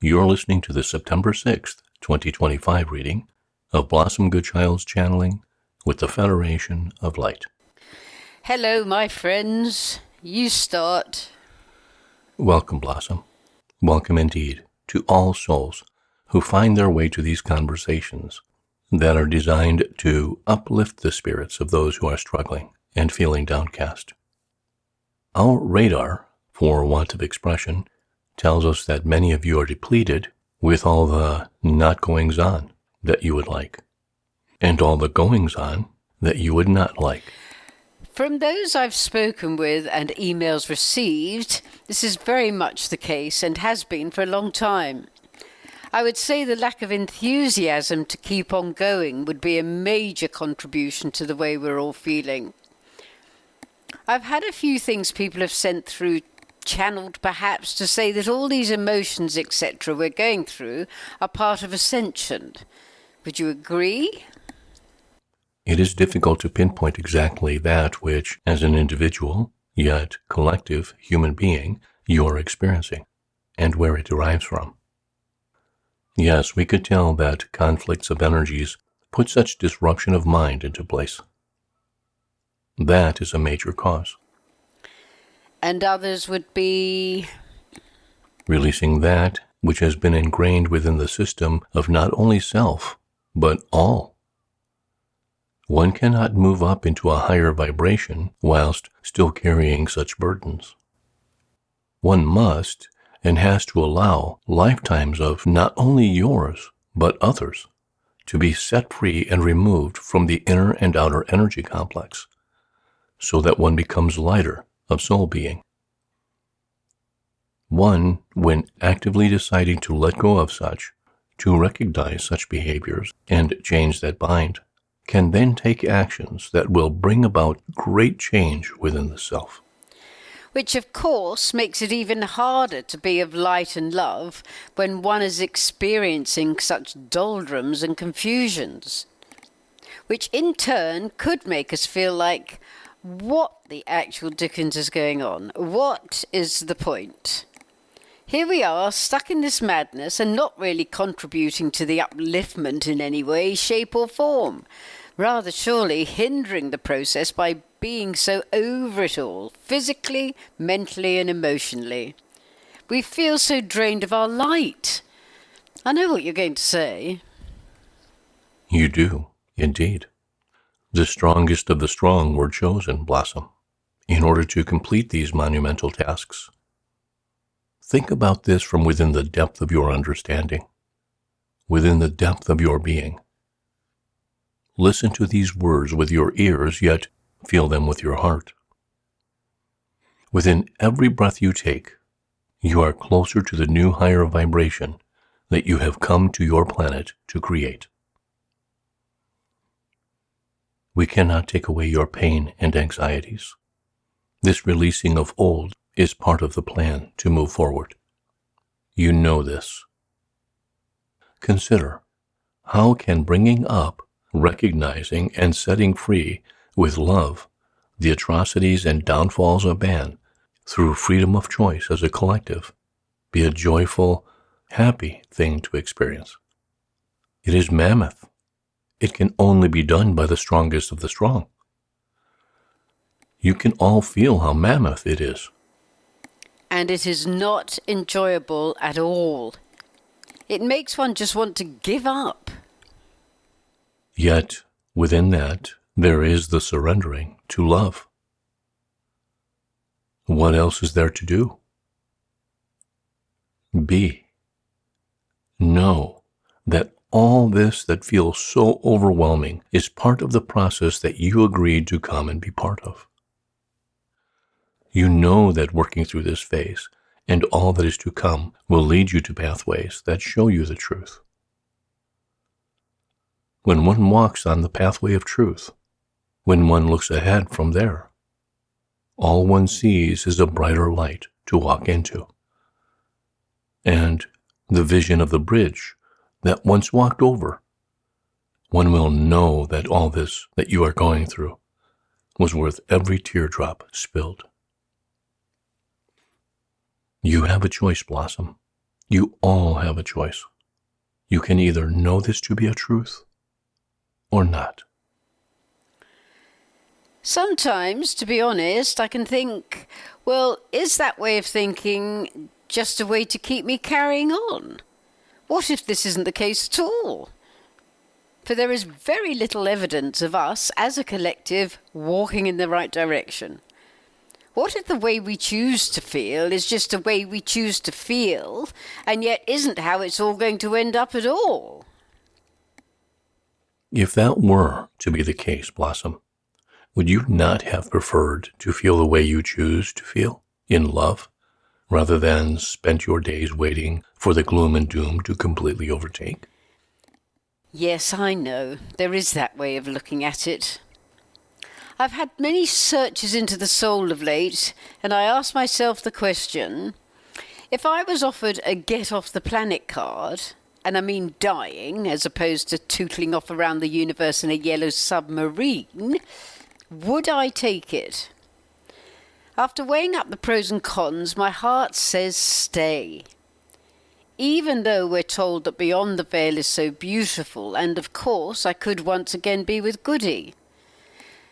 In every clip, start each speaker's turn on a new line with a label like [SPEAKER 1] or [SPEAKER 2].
[SPEAKER 1] You're listening to the September 6th, 2025 reading of Blossom Goodchild's channeling with the Federation of Light.
[SPEAKER 2] Hello, my friends. You start.
[SPEAKER 1] Welcome, Blossom. Welcome indeed to all souls who find their way to these conversations that are designed to uplift the spirits of those who are struggling and feeling downcast. Our radar, for want of expression, tells us that many of you are depleted with all the not-goings-on that you would like, and all the goings-on that you would not like.
[SPEAKER 2] From those I've spoken with and emails received, this is very much the case and has been for a long time. I would say the lack of enthusiasm to keep on going would be a major contribution to the way we're all feeling. I've had a few things people have sent through, channeled perhaps, to say that all these emotions, etc., we're going through are part of ascension. Would you agree?
[SPEAKER 1] It is difficult to pinpoint exactly that which, as an individual, yet collective human being, you are experiencing, and where it derives from. Yes, we could tell that conflicts of energies put such disruption of mind into place. That is a major cause.
[SPEAKER 2] And others would be
[SPEAKER 1] releasing that which has been ingrained within the system of not only self, but all. One cannot move up into a higher vibration whilst still carrying such burdens. One must and has to allow lifetimes of not only yours, but others, to be set free and removed from the inner and outer energy complex, so that one becomes lighter of soul being. One, when actively deciding to let go of such, to recognize such behaviors and change that bind, can then take actions that will bring about great change within the self.
[SPEAKER 2] Which of course makes it even harder to be of light and love when one is experiencing such doldrums and confusions, which in turn could make us feel like, what the actual dickens is going on? What is the point? Here we are, stuck in this madness and not really contributing to the upliftment in any way, shape or form. Rather surely hindering the process by being so over it all, physically, mentally and emotionally. We feel so drained of our light. I know what you're going to say.
[SPEAKER 1] You do, indeed. The strongest of the strong were chosen, Blossom, in order to complete these monumental tasks. Think about this from within the depth of your understanding, within the depth of your being. Listen to these words with your ears, yet feel them with your heart. Within every breath you take, you are closer to the new higher vibration that you have come to your planet to create. We cannot take away your pain and anxieties. This releasing of old is part of the plan to move forward. You know this. Consider, how can bringing up, recognizing, and setting free with love the atrocities and downfalls of man through freedom of choice as a collective be a joyful, happy thing to experience? It is mammoth. It can only be done by the strongest of the strong. You can all feel how mammoth it is.
[SPEAKER 2] And it is not enjoyable at all. It makes one just want to give up.
[SPEAKER 1] Yet, within that, there is the surrendering to love. What else is there to do? Be. Know that all this that feels so overwhelming is part of the process that you agreed to come and be part of. You know that working through this phase and all that is to come will lead you to pathways that show you the truth. When one walks on the pathway of truth, when one looks ahead from there, all one sees is a brighter light to walk into. And the vision of the bridge that once walked over, one will know that all this that you are going through was worth every teardrop spilled. You have a choice, Blossom, You all have a choice. You can either know this to be a truth or not.
[SPEAKER 2] Sometimes, to be honest, I can think, well, is that way of thinking just a way to keep me carrying on? What if this isn't the case at all? For there is very little evidence of us, as a collective, walking in the right direction. What if the way we choose to feel is just a way we choose to feel, and yet isn't how it's all going to end up at all?
[SPEAKER 1] If that were to be the case, Blossom, would you not have preferred to feel the way you choose to feel, in love, rather than spent your days waiting for the gloom and doom to completely overtake?
[SPEAKER 2] Yes, I know. There is that way of looking at it. I've had many searches into the soul of late, and I ask myself the question, if I was offered a get-off-the-planet card, and I mean dying, as opposed to tootling off around the universe in a yellow submarine, would I take it? After weighing up the pros and cons, my heart says stay. Even though we're told that beyond the veil is so beautiful, and of course I could once again be with Goody.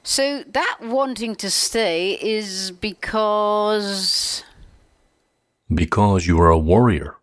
[SPEAKER 2] So that wanting to stay is because...
[SPEAKER 1] Because you are a warrior.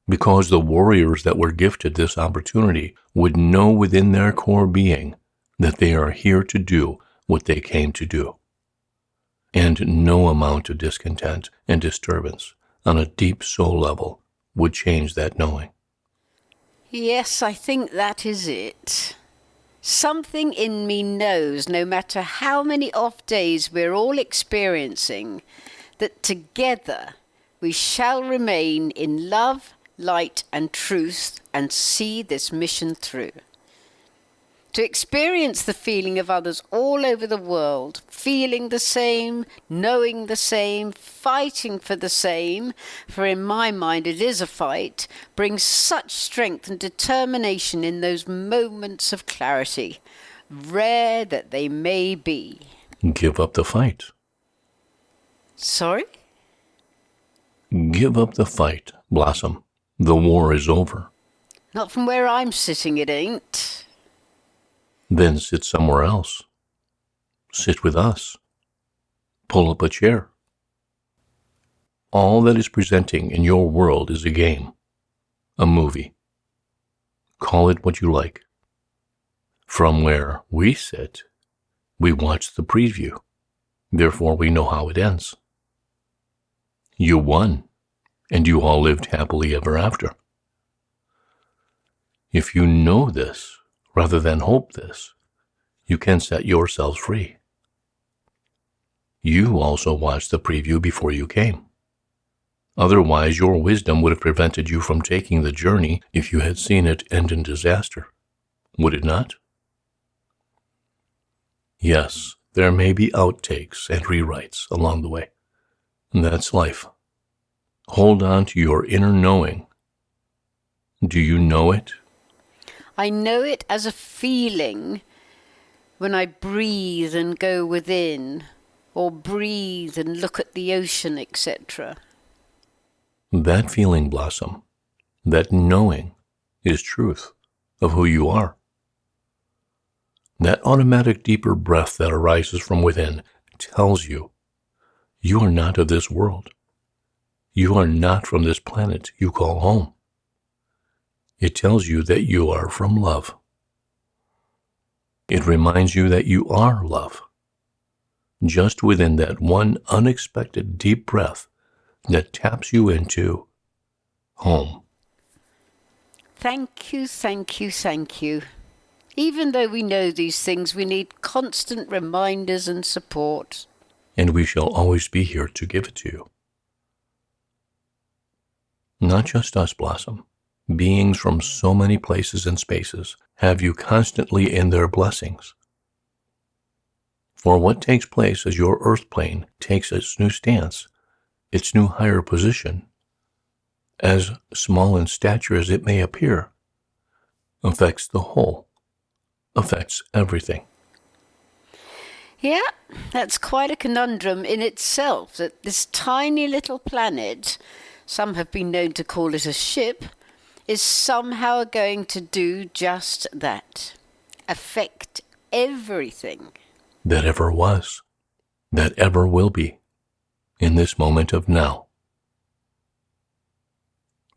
[SPEAKER 1] Because the warriors that were gifted this opportunity would know within their core being that they are here to do what they came to do. And no amount of discontent and disturbance on a deep soul level would change that knowing.
[SPEAKER 2] Yes, I think that is it. Something in me knows, no matter how many off days we're all experiencing, that together we shall remain in love, light and truth and see this mission through. To experience the feeling of others all over the world, feeling the same, knowing the same, fighting for the same, for in my mind it is a fight, brings such strength and determination in those moments of clarity, rare that they may be.
[SPEAKER 1] Give up the fight.
[SPEAKER 2] Sorry?
[SPEAKER 1] Give up the fight, Blossom. The war is over.
[SPEAKER 2] Not from where I'm sitting, it ain't.
[SPEAKER 1] Then sit somewhere else. Sit with us. Pull up a chair. All that is presenting in your world is a game, a movie. Call it what you like. From where we sit, we watch the preview. Therefore, we know how it ends. You won, and you all lived happily ever after. If you know this, rather than hope this, you can set yourselves free. You also watched the preview before you came. Otherwise, your wisdom would have prevented you from taking the journey if you had seen it end in disaster. Would it not? Yes, there may be outtakes and rewrites along the way. That's life. Hold on to your inner knowing. Do you know it?
[SPEAKER 2] I know it as a feeling when I breathe and go within, or breathe and look at the ocean, etc.
[SPEAKER 1] That feeling, Blossom, that knowing is truth of who you are. That automatic deeper breath that arises from within tells you you are not of this world. You are not from this planet you call home. It tells you that you are from love. It reminds you that you are love. Just within that one unexpected deep breath that taps you into home.
[SPEAKER 2] Thank you, thank you, thank you. Even though we know these things, we need constant reminders and support.
[SPEAKER 1] And we shall always be here to give it to you. Not just us, Blossom. Beings from so many places and spaces have you constantly in their blessings. For what takes place as your earth plane takes its new stance, its new higher position, as small in stature as it may appear, affects the whole, affects everything.
[SPEAKER 2] Yeah, that's quite a conundrum in itself, that this tiny little planet some have been known to call it a ship, is somehow going to do just that. Affect everything.
[SPEAKER 1] That ever was, that ever will be, in this moment of now.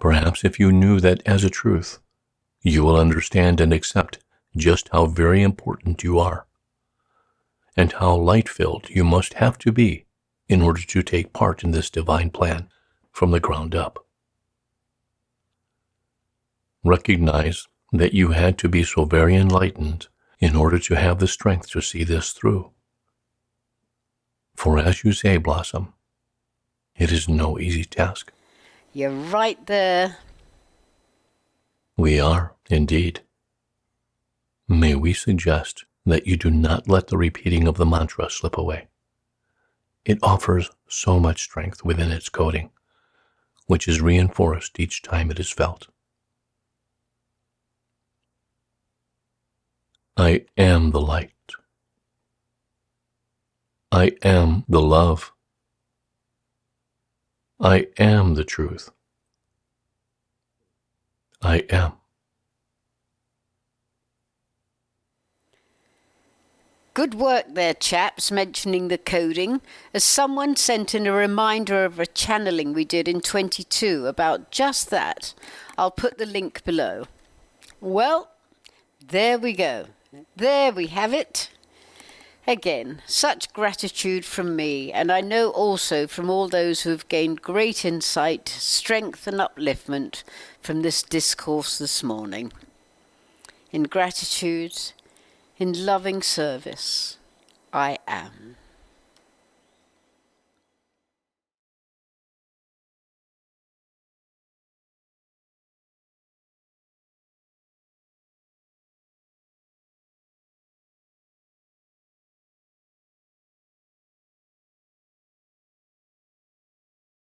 [SPEAKER 1] Perhaps if you knew that as a truth, you will understand and accept just how very important you are, and how light-filled you must have to be in order to take part in this divine plan from the ground up. Recognize that you had to be so very enlightened in order to have the strength to see this through. For as you say, Blossom, it is no easy task.
[SPEAKER 2] You're right there.
[SPEAKER 1] We are, indeed. May we suggest that you do not let the repeating of the mantra slip away. It offers so much strength within its coding, which is reinforced each time it is felt. I am the light. I am the love. I am the truth. I am.
[SPEAKER 2] Good work there, chaps, mentioning the coding, as someone sent in a reminder of a channeling we did in 22 about just that. I'll put the link below. Well, there we go. There we have it. Again, such gratitude from me, and I know also from all those who have gained great insight, strength and upliftment from this discourse this morning. In gratitude, in loving service, I am.